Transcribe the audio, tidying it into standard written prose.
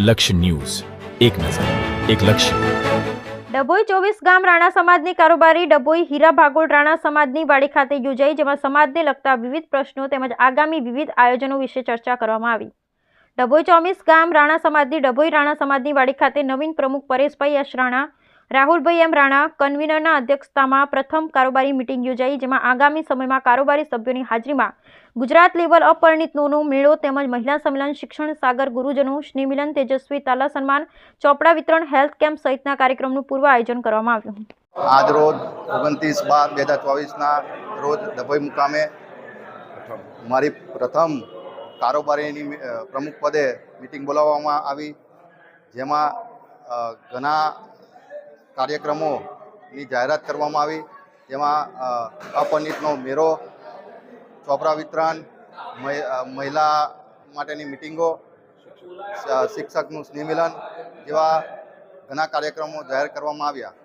લક્ષ્ય ન્યૂઝ, એક નજર, એક લક્ષ્ય. ડભોઈ 24 ગામ રાણા સમાજની કારોબારી ડભોઈ હીરા ભાગોળ રાણા સમાજની વાડી ખાતે યોજાઈ, જેમાં સમાજને લગતા વિવિધ પ્રશ્નો તેમજ આગામી વિવિધ આયોજનો વિશે ચર્ચા કરવામાં આવી. ડભોઈ 24 ગામ રાણા સમાજની ડભોઈ રાણા સમાજની વાડી ખાતે નવીન પ્રમુખ પરેશભાઈ એસ રાણા, રાહુલભાઈ એમ રાણા કન્વીનરના અધ્યક્ષતામાં પ્રથમ કારોબારી મીટિંગ યોજાઈ, જેમાં આગામી સમયમાં કારોબારી સભ્યોની હાજરીમાં ગુજરાત લેવલ અપરિણિતોનો મેળો તેમજ મહિલા સંમેલન, શિક્ષણ સાગર ગુરુજનો, સ્નેહમિલન, તેજસ્વી તાલા સન્માન, ચોપડા વિતરણ, હેલ્થ કેમ્પ સહિતના કાર્યક્રમનું પૂર્વ આયોજન કરવામાં આવ્યું. આજ રોજ 29/12/2024ના રોજ ડભોઈ મુકામે મારી પ્રથમ કારોબારીની પ્રમુખ પદે મિટિંગ બોલાવવામાં આવી, જેમાં ઘણા કાર્યક્રમોની જાહેરાત કરવામાં આવી. જેમાં અપરિણિતનો મેળો, ચોપડા વિતરણ, મહિલા માટેની મિટિંગો, શિક્ષકનું સ્નેહમિલન જેવા ઘણા કાર્યક્રમો જાહેર કરવામાં આવ્યા.